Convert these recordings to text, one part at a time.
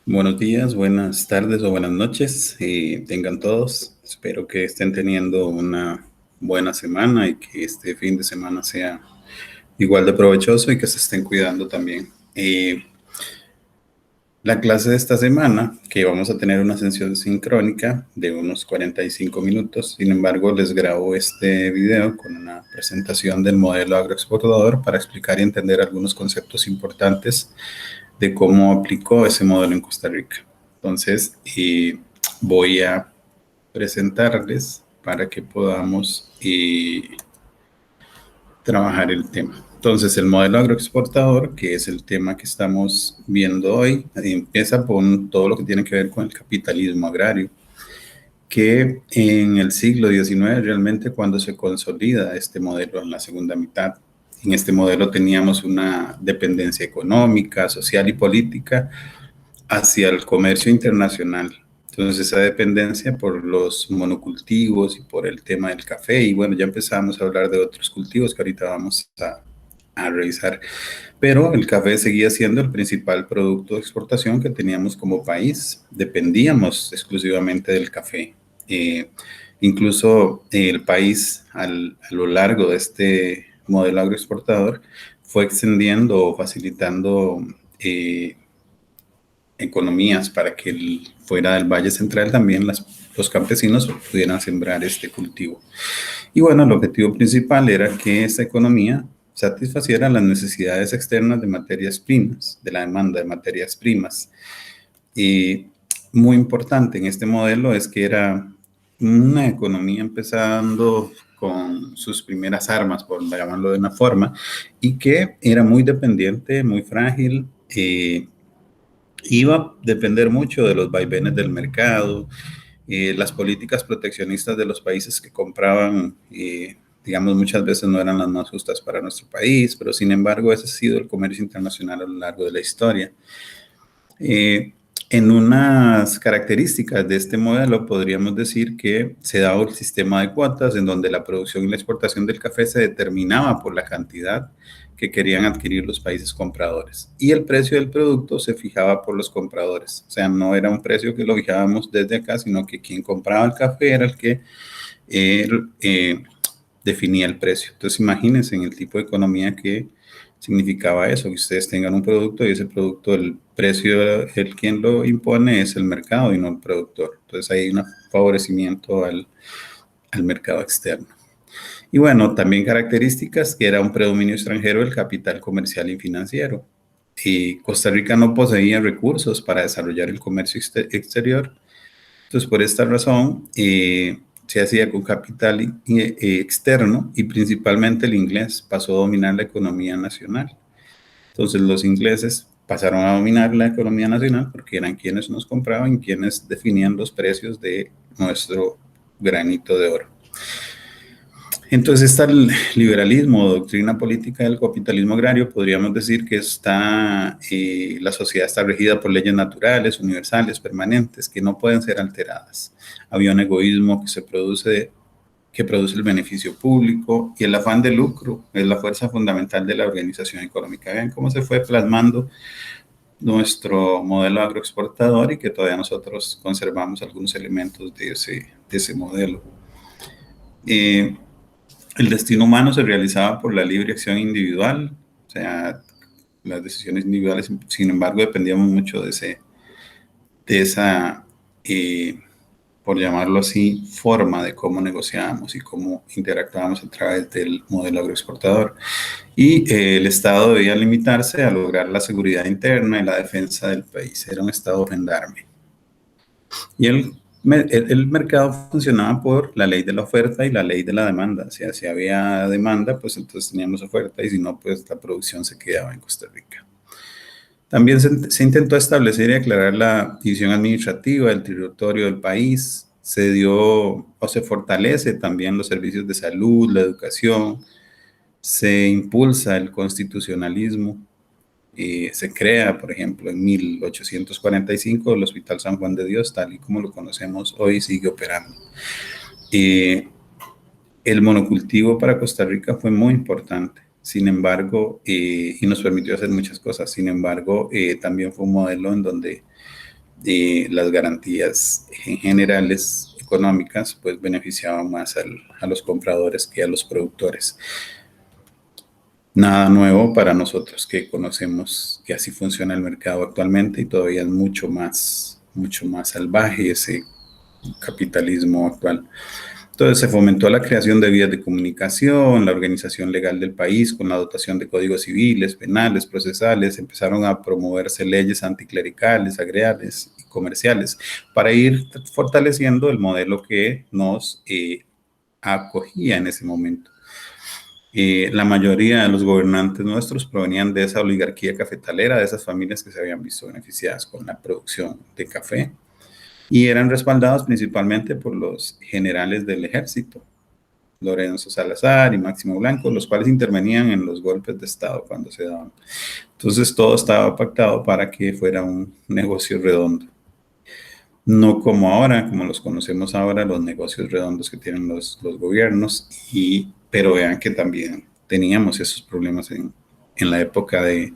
Buenos días, buenas tardes o buenas noches. Tengan todos. Espero que estén teniendo una buena semana y que este fin de semana sea igual de provechoso y que se estén cuidando también. La clase de esta semana, que vamos a tener una sesión sincrónica de unos 45 minutos. Sin embargo, les grabo este video con una presentación del modelo agroexportador para explicar y entender algunos conceptos importantes de cómo aplicó ese modelo en Costa Rica. Entonces, voy a presentarles para que podamos trabajar el tema. Entonces, el modelo agroexportador, que es el tema que estamos viendo hoy, empieza con todo lo que tiene que ver con el capitalismo agrario, que en el siglo XIX realmente cuando se consolida este modelo en la segunda mitad. En este modelo teníamos una dependencia económica, social y política hacia el comercio internacional. Entonces, esa dependencia por los monocultivos y por el tema del café, y bueno, ya empezamos a hablar de otros cultivos que ahorita vamos a revisar, pero el café seguía siendo el principal producto de exportación que teníamos como país. Dependíamos exclusivamente del café. Incluso el país a lo largo de este modelo agroexportador fue extendiendo o facilitando economías para que fuera del Valle Central también los campesinos pudieran sembrar este cultivo. Y bueno, el objetivo principal era que esta economía satisfaciera las necesidades externas de materias primas, de la demanda de materias primas. Y muy importante en este modelo es que era una economía empezando con sus primeras armas, por llamarlo de una forma, y que era muy dependiente, muy frágil, iba a depender mucho de los vaivenes del mercado, las políticas proteccionistas de los países que compraban, digamos, muchas veces no eran las más justas para nuestro país, pero sin embargo ese ha sido el comercio internacional a lo largo de la historia. Eh, en unas características de este modelo podríamos decir que se daba el sistema de cuotas en donde la producción y la exportación del café se determinaba por la cantidad que querían adquirir los países compradores y el precio del producto se fijaba por los compradores. O sea, no era un precio que lo fijábamos desde acá, sino que quien compraba el café era el que eh, eh, definía el precio. Entonces, imagínense en el tipo de economía que significaba eso, que ustedes tengan un producto y ese producto, el precio, el quien lo impone es el mercado y no el productor. Entonces, hay un favorecimiento al mercado externo. Y bueno, también características que era un predominio extranjero del capital comercial y financiero. Y Costa Rica no poseía recursos para desarrollar el comercio exterior. Entonces, por esta razón, se hacía con capital externo y principalmente el inglés pasó a dominar la economía nacional. Entonces, los ingleses pasaron a dominar la economía nacional porque eran quienes nos compraban y quienes definían los precios de nuestro granito de oro. Entonces está el liberalismo, doctrina política del capitalismo agrario, podríamos decir que la sociedad está regida por leyes naturales, universales, permanentes, que no pueden ser alteradas. Había un egoísmo que produce el beneficio público y el afán de lucro es la fuerza fundamental de la organización económica. Vean cómo se fue plasmando nuestro modelo agroexportador y que todavía nosotros conservamos algunos elementos de ese modelo. Eh, El destino humano se realizaba por la libre acción individual, o sea, las decisiones individuales, sin embargo, dependíamos mucho de esa, eh, por llamarlo así, forma de cómo negociábamos y cómo interactuábamos a través del modelo agroexportador. Y el Estado debía limitarse a lograr la seguridad interna y la defensa del país. Era un Estado gendarme. Y el mercado funcionaba por la ley de la oferta y la ley de la demanda. O sea, si había demanda, pues entonces teníamos oferta y si no, pues la producción se quedaba en Costa Rica. También se intentó establecer y aclarar la división administrativa del territorio del país. Se dio o se fortalece también los servicios de salud, la educación. Se impulsa el constitucionalismo. Se crea, por ejemplo, en 1845 el Hospital San Juan de Dios, tal y como lo conocemos hoy, sigue operando. Eh, el monocultivo para Costa Rica fue muy importante, sin embargo, y nos permitió hacer muchas cosas. Sin embargo, también fue un modelo en donde las garantías generales económicas pues beneficiaban más a los compradores que a los productores. Nada nuevo para nosotros que conocemos que así funciona el mercado actualmente y todavía es mucho más salvaje ese capitalismo actual. Entonces se fomentó la creación de vías de comunicación, la organización legal del país con la dotación de códigos civiles, penales, procesales, empezaron a promoverse leyes anticlericales, agrarias y comerciales para ir fortaleciendo el modelo que nos acogía en ese momento. La mayoría de los gobernantes nuestros provenían de esa oligarquía cafetalera, de esas familias que se habían visto beneficiadas con la producción de café y eran respaldados principalmente por los generales del ejército, Lorenzo Salazar y Máximo Blanco, los cuales intervenían en los golpes de Estado cuando se daban. Entonces todo estaba pactado para que fuera un negocio redondo. No como ahora, como los conocemos ahora, los negocios redondos que tienen los gobiernos, pero vean que también teníamos esos problemas en la época de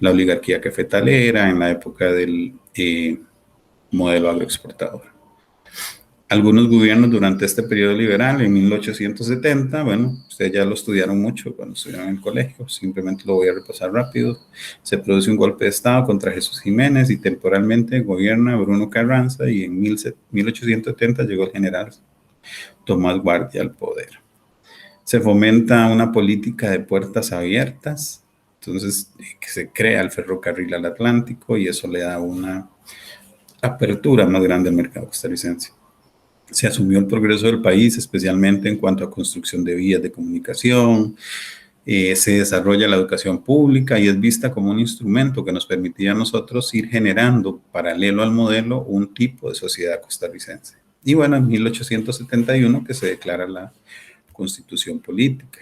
la oligarquía cafetalera, en la época del modelo agroexportador. Algunos gobiernos durante este periodo liberal, en 1870, bueno, ustedes ya lo estudiaron mucho cuando estuvieron en el colegio, simplemente lo voy a repasar rápido. Se produce un golpe de Estado contra Jesús Jiménez y temporalmente gobierna Bruno Carranza y en 1870 llegó el general Tomás Guardia al poder. Se fomenta una política de puertas abiertas, entonces que se crea el ferrocarril al Atlántico y eso le da una apertura más grande al mercado costarricense. Se asumió el progreso del país, especialmente en cuanto a construcción de vías de comunicación, se desarrolla la educación pública y es vista como un instrumento que nos permitía a nosotros ir generando, paralelo al modelo, un tipo de sociedad costarricense. Y bueno, en 1871 que se declara la Constitución Política.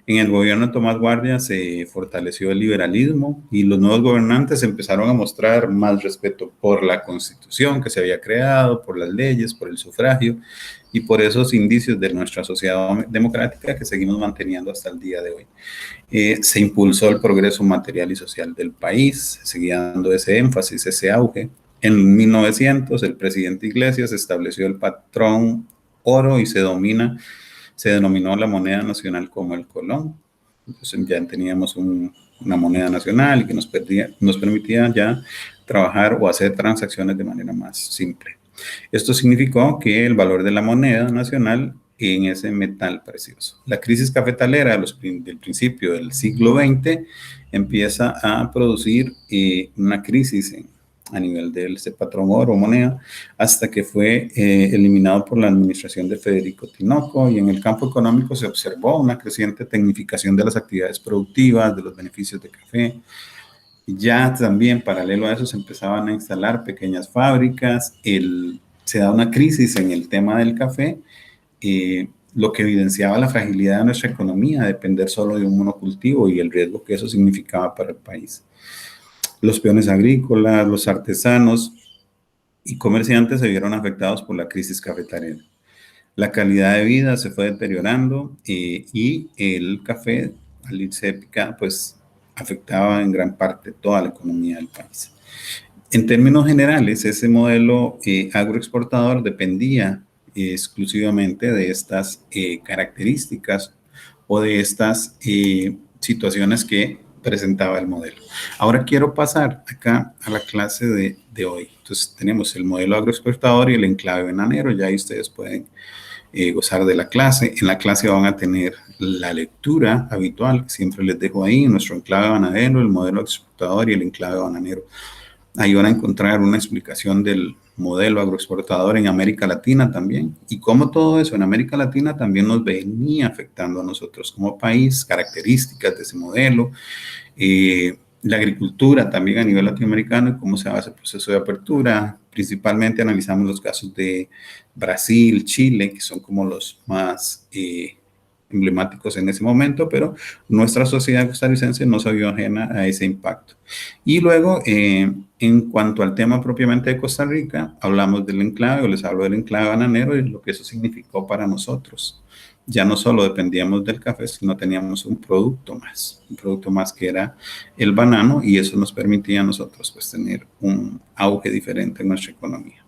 En el gobierno de Tomás Guardia se fortaleció el liberalismo y los nuevos gobernantes empezaron a mostrar más respeto por la Constitución que se había creado, por las leyes, por el sufragio y por esos indicios de nuestra sociedad democrática que seguimos manteniendo hasta el día de hoy. Se impulsó el progreso material y social del país, seguía dando ese énfasis, ese auge. En 1900 el presidente Iglesias estableció el patrón oro y se denominó la moneda nacional como el colón. Entonces ya teníamos una moneda nacional y que nos permitía ya trabajar o hacer transacciones de manera más simple. Esto significó que el valor de la moneda nacional en ese metal precioso. La crisis cafetalera del principio del siglo XX empieza a producir una crisis a nivel de ese patrón oro o moneda, hasta que fue eliminado por la administración de Federico Tinoco, y en el campo económico se observó una creciente tecnificación de las actividades productivas, de los beneficios de café. Ya también, paralelo a eso, se empezaban a instalar pequeñas fábricas, se da una crisis en el tema del café, lo que evidenciaba la fragilidad de nuestra economía, depender solo de un monocultivo y el riesgo que eso significaba para el país. Los peones agrícolas, los artesanos y comerciantes se vieron afectados por la crisis cafetalera. La calidad de vida se fue deteriorando y el café, al irse picado, pues afectaba en gran parte toda la economía del país. En términos generales, ese modelo agroexportador dependía exclusivamente de estas características o de estas situaciones que presentaba el modelo. Ahora quiero pasar acá a la clase de hoy. Entonces tenemos el modelo agroexportador y el enclave bananero. Ya ahí ustedes pueden gozar de la clase. En la clase van a tener la lectura habitual, que siempre les dejo ahí, nuestro enclave bananero, el modelo agroexportador y el enclave bananero. Ahí van a encontrar una explicación del modelo agroexportador en América Latina también y cómo todo eso en América Latina también nos venía afectando a nosotros como país, características de ese modelo, la agricultura también a nivel latinoamericano y cómo se va ese proceso de apertura. Principalmente analizamos los casos de Brasil, Chile, que son como los más emblemáticos en ese momento, pero nuestra sociedad costarricense no se vio ajena a ese impacto. Y luego, en cuanto al tema propiamente de Costa Rica, hablamos del enclave, o les hablo del enclave bananero y lo que eso significó para nosotros ya no solo dependíamos del café, sino teníamos un producto más que era el banano, y eso nos permitía a nosotros pues tener un auge diferente en nuestra economía.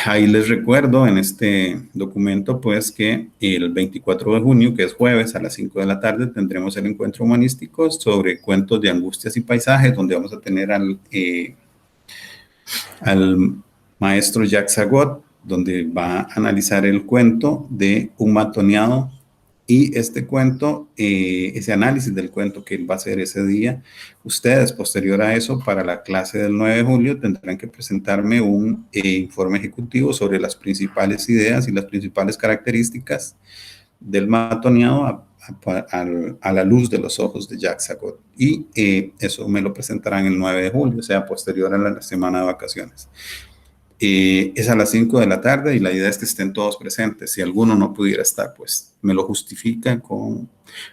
Ahí les recuerdo en este documento pues que el 24 de junio, que es jueves a las 5 de la tarde, tendremos el encuentro humanístico sobre cuentos de angustias y paisajes, donde vamos a tener al maestro Jacques Sagot, donde va a analizar el cuento de un matoneado, y este cuento, ese análisis del cuento que él va a hacer ese día, ustedes posterior a eso, para la clase del 9 de julio, tendrán que presentarme un informe ejecutivo sobre las principales ideas y las principales características del matoneado a la luz de los ojos de Jacques Sagot. Y eso me lo presentarán el 9 de julio, o sea, posterior a la semana de vacaciones. Es a las 5 de la tarde y la idea es que estén todos presentes. Si alguno no pudiera estar, pues me lo justifica con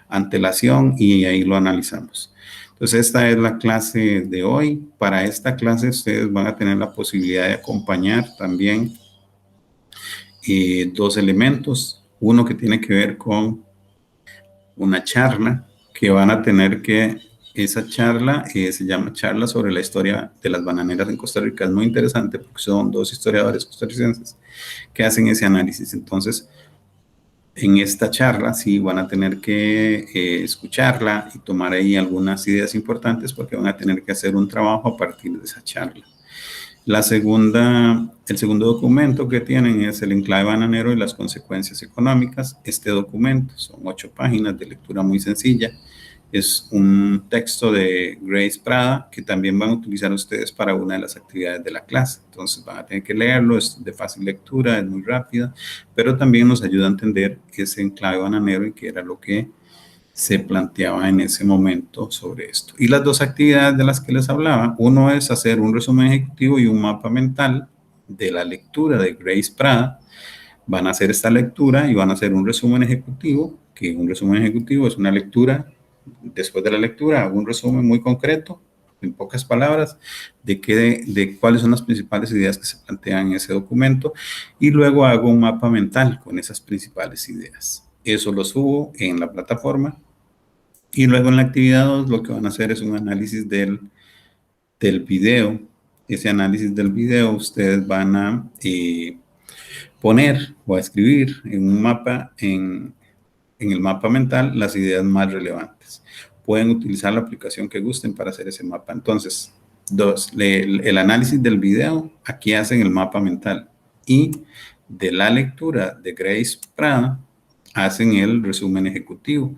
antelación y ahí lo analizamos. Entonces, esta es la clase de hoy. Para esta clase ustedes van a tener la posibilidad de acompañar también dos elementos. Uno que tiene que ver con una charla que van a tener que, esa charla se llama Charla sobre la historia de las bananeras en Costa Rica. Es muy interesante porque son dos historiadores costarricenses que hacen ese análisis. Entonces, en esta charla sí van a tener que escucharla y tomar ahí algunas ideas importantes, porque van a tener que hacer un trabajo a partir de esa charla. El segundo documento que tienen es el enclave bananero y las consecuencias económicas. Este documento son 8 páginas de lectura muy sencilla. Es un texto de Grace Prada que también van a utilizar ustedes para una de las actividades de la clase. Entonces van a tener que leerlo, es de fácil lectura, es muy rápida, pero también nos ayuda a entender ese enclave bananero y qué era lo que se planteaba en ese momento sobre esto. Y las dos actividades de las que les hablaba, uno es hacer un resumen ejecutivo y un mapa mental de la lectura de Grace Prada. Van a hacer esta lectura y van a hacer un resumen ejecutivo, que un resumen ejecutivo es una lectura. Después de la lectura hago un resumen muy concreto, en pocas palabras, de cuáles son las principales ideas que se plantean en ese documento, y luego hago un mapa mental con esas principales ideas. Eso lo subo en la plataforma. Y luego en la actividad 2 lo que van a hacer es un análisis del video. Ese análisis del video ustedes van a poner o a escribir en un mapa, en el mapa mental, las ideas más relevantes. Pueden utilizar la aplicación que gusten para hacer ese mapa. Entonces, el análisis del video, aquí hacen el mapa mental. Y de la lectura de Grace Prada, hacen el resumen ejecutivo.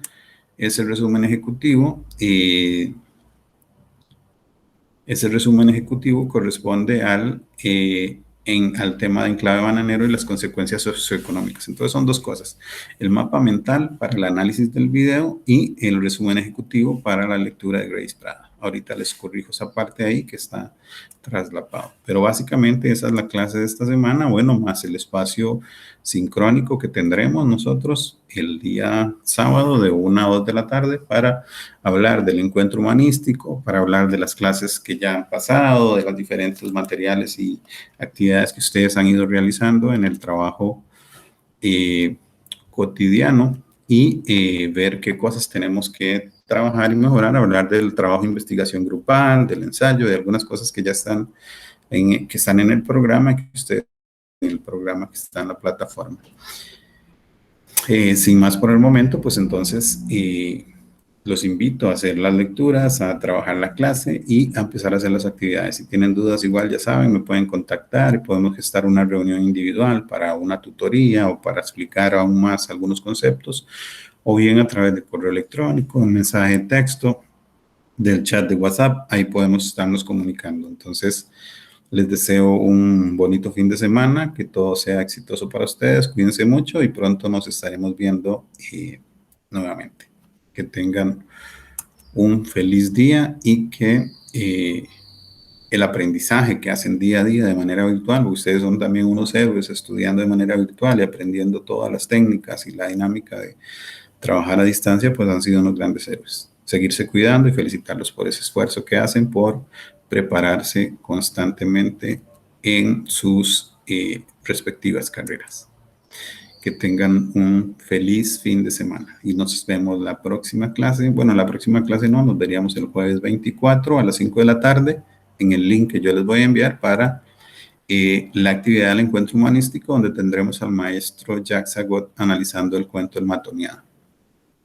Ese resumen ejecutivo corresponde al tema de enclave bananero y las consecuencias socioeconómicas. Entonces son dos cosas: el mapa mental para el análisis del video y el resumen ejecutivo para la lectura de Grace Prada. Ahorita les corrijo esa parte ahí que está traslapado. Pero básicamente esa es la clase de esta semana, bueno, más el espacio sincrónico que tendremos nosotros el día sábado de 1 a 2 de la tarde para hablar del encuentro humanístico, para hablar de las clases que ya han pasado, de los diferentes materiales y actividades que ustedes han ido realizando en el trabajo cotidiano, y ver qué cosas tenemos que trabajar y mejorar, hablar del trabajo de investigación grupal, del ensayo, de algunas cosas que ya están que están en el programa, que ustedes en el programa que está en la plataforma. Sin más por el momento, pues entonces los invito a hacer las lecturas, a trabajar la clase y a empezar a hacer las actividades. Si tienen dudas, igual ya saben, me pueden contactar y podemos gestar una reunión individual para una tutoría o para explicar aún más algunos conceptos, o bien a través de correo electrónico, un mensaje de texto, del chat de WhatsApp. Ahí podemos estarnos comunicando. Entonces, les deseo un bonito fin de semana, que todo sea exitoso para ustedes. Cuídense mucho y pronto nos estaremos viendo nuevamente. Que tengan un feliz día y que el aprendizaje que hacen día a día de manera virtual, ustedes son también unos héroes estudiando de manera virtual y aprendiendo todas las técnicas y la dinámica de trabajar a distancia, pues han sido unos grandes héroes. Seguirse cuidando y felicitarlos por ese esfuerzo que hacen por prepararse constantemente en sus respectivas carreras. Que tengan un feliz fin de semana y nos vemos la próxima clase. Bueno, la próxima clase no, nos veríamos el jueves 24 a las 5 de la tarde en el link que yo les voy a enviar para la actividad del encuentro humanístico, donde tendremos al maestro Jacques Agot analizando el cuento El Matoneado.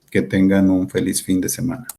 Que tengan un feliz fin de semana.